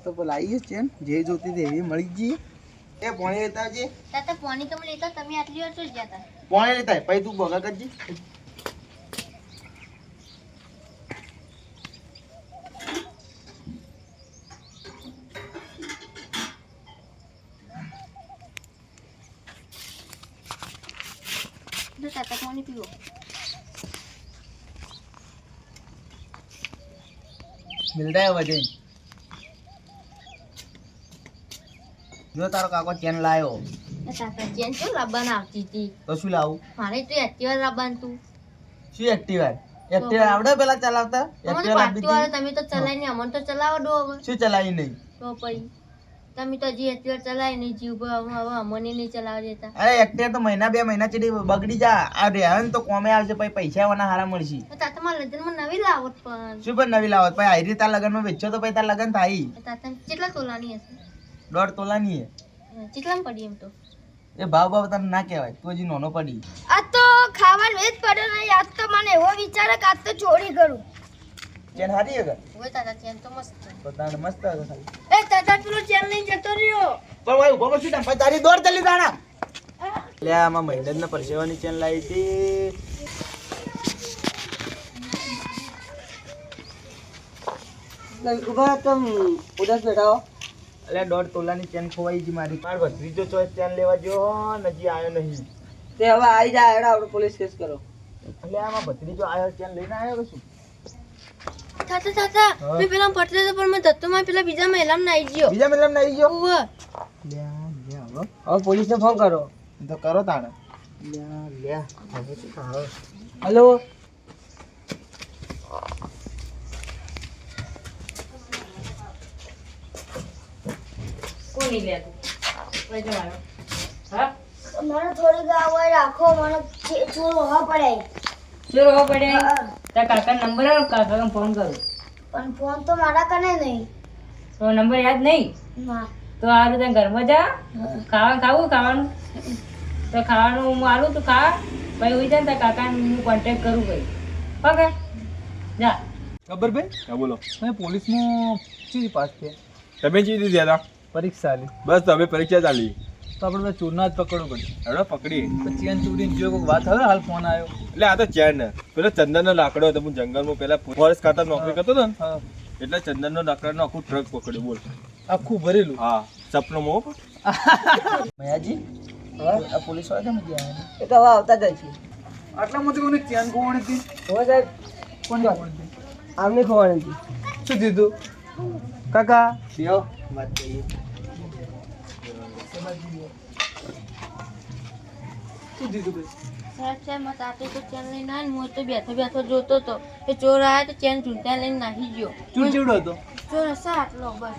તો લાવીએ ચેન જે જોતી હતી એવી મળી ગઈ. એ પોણી લેતા છે તાતા પાણી તમે લેતા તમે આટલી વાર શું ગયા તા પોણી લેતા પછી તું બગા કરજી. તો તાતા પાણી પીવો મિલતા હે વજન જો તારો કાકો ચેન લાયો તાતા ચેન શું લાવવાના આવતી હતી તો શું લાવું? મારે તો એક્ટિવા લાવવાનું તું શું એક્ટિવા? એક્ટિવા આવડે પેલા ચલાવતા? એક્ટિવા લાવી દીધી. તમે તો ચલાવી નહીં અમને તો ચલાવો દો હવે શું ચલાવી નહીં? તો પછી તમે તો હજી એક્ટિવા ચલાવી નહીં જીવ હવે અમને નહીં ચલાવવા દેતા. અરે એક્ટિવા તો મહિના 2 મહિના ચડી બગડી જા. આ રેહન તો કોમે આવશે પછી પૈસા વાના હારા મળશે. તાતા મારા લગ્નમાં નવી લાવત પણ શું પણ નવી લાવત પછી આયરી તાર લગનમાં વેચો તો પછી તાર લગન થાય. તાતા કેટલા તોલાની હશે? 1.5 તોલાની હે. કેટલામાં પડી એમ તો એ ભાવ તને ના કહેવાય તું હજી નાનો પડી. આ તો ખાવાનું જ પડે ને આજ તો મને એવો વિચાર કે આજ તો ચોરી કરું. ચેન હારી હે કે? ઓય તાતા ચેન તો મસ્ત છે. તો તારે મસ્ત હે ખાલી. એ તાતા પેલો ચેન લઈને જતો રહ્યો. પણ ભાઈ ઉભો શું ટાઈમ પછી તારી દોડ ચાલી જાણા. લે આમાં મહિન્દરના પરસેવાની ચેન લાવી હતી. ઉભા તમ ઉદાસ બેઠા હો. અલે 1.5 તોલાની ચેન ખોવાઈ ગઈ મારી. માર ભત્રીજો ચોઈસ ચેન લેવા ગયો નજી આયો નહીં. તે હવે આવી જાય એડા આપણે પોલીસ કેસ કરો. એટલે આમાં ભત્રીજો આયો ચેન લઈને આયો કે શું? તાતા તાતા મેં પેલા પટલે તો પણ મેં દત્તોમાં પેલા બીજા મહિલામાં નાઈ ગયો. બીજા મતલબ નહીં ગયો. ઓવે લે હવે પોલીસને ફોન કરો. તો કરો તાણે. લે હવે શું કરો? હેલો કોની લે તું ઓય જવાનો હા મને થોડી ગાવા રાખો મને ચોર હોવા પડે. ચોર હો પડે તાર કાકા નંબર આવ કાકાને ફોન કરું પણ ફોન તો મારા કને નહીં. તો નંબર યાદ નહીં ના તો હારું તને ઘરમાં જા ખાવાનું તો ખાવાનું હું આલું તું ખા પછી ઉઈ જાય ને તાર કાકાને હું કોન્ટેક્ટ કરું ભાઈ ઓકે જા ખબર ભાઈ હા બોલો તમે પોલીસમાં ચી પાસ થયા? તમે ચી દીધી હતા પરીક્ષા આલી બસ તમે પરીક્ષા ચાલી તો આપણે ચોરના જ પકડવું પડે. હેડો પકડી તો ચેન ચોરીને જો કોઈક વાત હવે હાલ ફોન આવ્યો. એટલે આ તો ચેન પેલો ચંદનનો લાકડો હતો હું જંગલમાં પેલા ફોરેસ્ટ ખાતા નોકરી કરતો હતો ને હા એટલે ચંદનનો લાકડાનો આખું ટ્રક પકડ્યું બોલ આખું ભરેલું. હા સપનોમાં હો. મયાજી આ પોલીસ વાળા કેમ ગયા? એ તો હવે આવતા જ છે. આટલા મોટી કોની ચેન ખોવાણી હતી? હો સાહેબ કોણ ખોવાણી હતી? આમને ખોવાણી હતી. શું દીધું કાકા? બેહો વાત કરીએ. શું દીધું ભાઈ? સાહેબ સાહેબ મારા તાતે તો ચેન લઈને આવ્યો ને હું તો બેઠો બેઠો જોતો તો એ ચોર આવ્યો તો ચેન ઝૂંટા લઈને નાહી ગયો. ચૂડચીવડો હતો. ચોર હશે આટલો બસ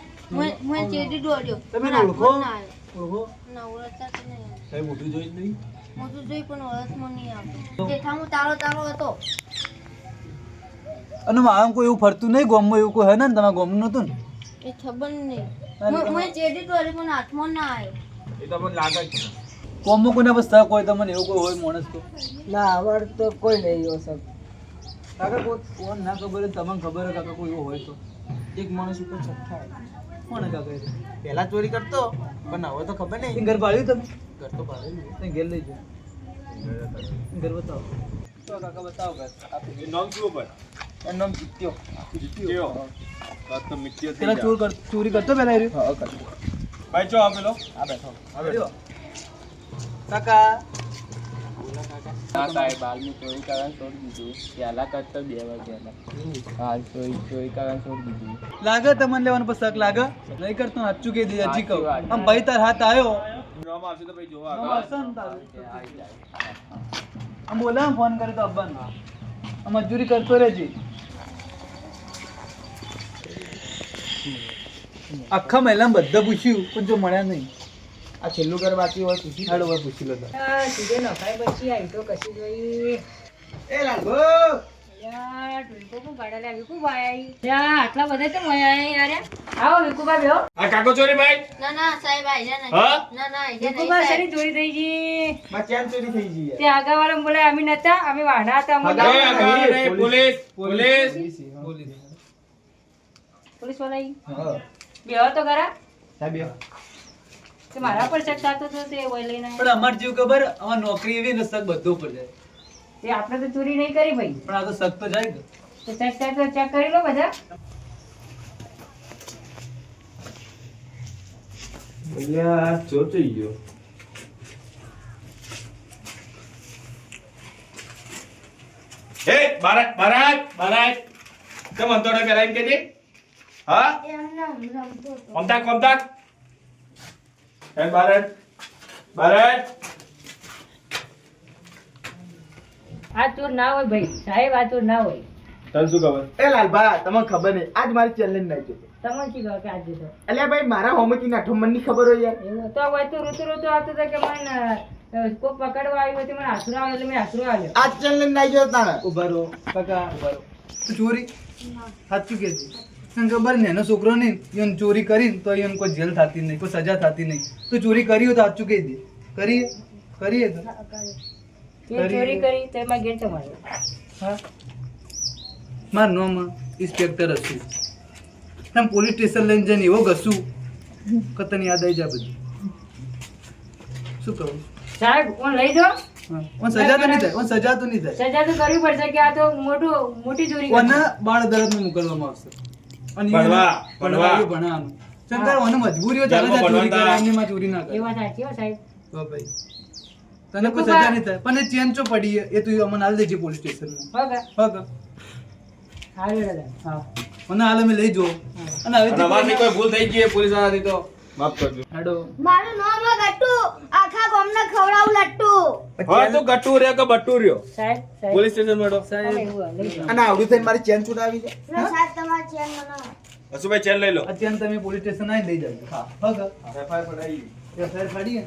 હું ચેડી દોડ્યો. તમે મારા ઓળખો? હાથમાં ના આવ્યો. ઓહો ના ઓળખતા તો નહીં આવ્યો. સાહેબ મોટું જોઈ જ નહીં. મોટું જોઈ પણ ઓળખમાં નહીં આવતો. જેઠામાં તારો તારો હતો. અને આમ કોઈ એવું ફરતું નહીં ગામમાં એવું કોઈ હે ને તમારા ગામનું નતું ને? એ ખબર નહીં. હું ચેડી દોડી પણ હાથમાં ના આવ્યો. એ તો મને લાગે જ છે. ગામમાં કોઈને બસ તક હોય તમને એવું કોઈ હોય માણસ તો? ના અમારે તો કોઈ નહીં એવો સાહેબ. કાકા કોઈ કોણ ના ખબર હોય તમને ખબર હોય કાકા કોઈ એવો હોય તો એક માણસ ઉપર છઠ્ઠા કોણ હે કાકા એ? પહેલા ચોરી કરતો પણ હવે તો ખબર નહીં. ઘર ભાડ્યું તમે? ઘર તો ભાડેલું. તમે ઘેર લઈ જાઓ. ઘર બતાવો તો કાકા બતાવો ઘર. એ નામ શું પર એનું નામ જીત્યો. જીત્યો આ તો મિત્યો થઈ પેલા ગયા. ચોરી કરતો પેલા એ રહ્યો? હા કરતો. ભાઈ ચો આપેલો આ બેઠો. આ બેઠો. કાકા ના સાહેબ હાલનું ચોરી કરવાનું છોડી દીધું પહેલા કરતો 2 વાર પહેલા હાલ ચોરી કરવાનું છોડી દીધું લાગે તમને લેવાનું પછી શક લાગે નહીં કરતો સાચું કહી દે હજી કહું સાચી વાત. આમ ભાઈ તાર હાથ આવ્યો નામ આવશે તો ભાઈ જોવા આમ આગળ. હશે ને તારું. આમ બોલે આમ ફોન કરે તો અબ્બાને આમ મજૂરી કરતો રહેજે. આખા મહિલામાં બધા પૂછ્યું પણ જો મળ્યા નહીં. આ છેલ્લું ઘર બાકી હોય પૂછી હાડો ભાઈ પૂછી લો તાર. સીધે નખાઈ બચી આવી તો કશી જોઈ એ લાગો યાર વિકુ ભાડા લે વિકુ ભાઈ યાર આટલા બધા કેમ આયા યાર આવો વિકુભાઈ બેહો આ કાકો ચોરી ભાઈ ના ના સાહેબ આઈજા નહીં. હા? ના ના આઈજા નહીં વિકુભાઈ સાહેબ. શરી ચોરી થઈ ગઈ માં ચેન ચોરી થઈ ગઈ તે આગળ વાળા બોલે અમે નતા અમે વાડા હતા અમે એ, નહીં, પોલીસ પોલીસ પોલીસ પોલીસ વાળા ઈ? હા બેહો તો ખરા સાહેબ કે મારા પર શક થતો હતો તે ઓય લઈને આવ્યા. પણ અમાર જેવું ખબર અમાર નોકરી એવી ને શક બધું ઉપર જાય તે આપણે તો ચોરી નહીં કરી ભાઈ. પણ આ તો શક તો જાય ને. તો ચેક કરી લો બધા. અલ્યા ચોર થઈ ગયો. એ બારાત બારાત બારાત કેમ અંતોડે પેલા એમ કેજે હા એમને રમતો હતો. કોમતાક કોમતાક એ બારાત બારાત આ ચોર ના હોય ભાઈ સાહેબ, આ ચોર ના હોય. તને શું ખબર? એ લાલભા તમને ખબર નહીં આજ મારી ચેલેન્જ નાખ્યો તમને શી ખબર કે આજે તો અલ્યા ભાઈ મારા હોમથી નાઠો મને નહીં ખબર હોય યાર એવું તો હોય તો રોતો આવતો હતો કે મને કોક પકડવા આવ્યો હતો, મને આશરો આવ્યો એટલે મેં આશરો આવ્યો. આજ ચેલેન્જ નાખ્યો તાણે ઉભા રહો કાકા ઉભા રહો. તું ચોરી સાચું કે છે તને ખબર ને એનો છોકરો નહીં ઈવન ચોરી કરી તો ઈવન કોઈ જેલ થતી નહીં, કોઈ સજા થતી નહીં. તું ચોરી કરી હોય તો સાચું કહી દે. કરીએ તો તે ચોરી કરી તો એમાં ગેર તમારે. હા મારું નામ ઇન્સ્પેક્ટર હતું. તમે પોલીસ સ્ટેશન લઈને જઈને એવો ઘસું કે તને યાદ આવી જાય બધું. શું કહું? સાહેબ કોણ લઈ જાઓ. હા ઓન સજા તો નહીં થાય, ઓન સજા તો નહીં થાય. સજા તો કરવી પડશે કે આ તો મોટી ચોરી ઓને કરી. બાળ અદાલતમાં મોકલવામાં આવશે. અને ભણવા. ભણવાનું શંકર ઓને મજબૂરી હોય ત્યારે જ આ ચોરી કરે, એમનેમાં ચોરી ના કરે. એ વાત સાચી હો સાહેબ. તો ભાઈ તને કોઈ સજા નહીં થાય, પણ એ ચેન ચો પડી છે, એ તું અમને હાલ દેજે પોલીસ સ્ટેશનમાં. હોગા હક હાલો દાદા. હા મને હાલ અમે લઈ જો અને હવે અને અમારથી કોઈ ભૂલ થઈ ગઈ પોલીસ વાળાથી તો માફ કરજો. હેડો મારું નામ આ ગટ્ટુ, આખા ગામને ખવડાવું લટ્ટુ. હા તો ગટ્ટુ રહ્યો કે બટ્ટુ રહ્યો સાહેબ પોલીસ સ્ટેશન મેડો અમે એવું હોય, લઈ જાઓ. અને આવડું થઈને મારી ચેન છૂટાવી છે ના સાહેબ તમારી ચેન મને હસુભાઈ ચેન લઈ લો. અત્યારે તમે પોલીસ સ્ટેશન આવીને લઈ જાજો. હા હક એફઆઈઆર પડાવી. એફઆઈઆર ફાડીએ.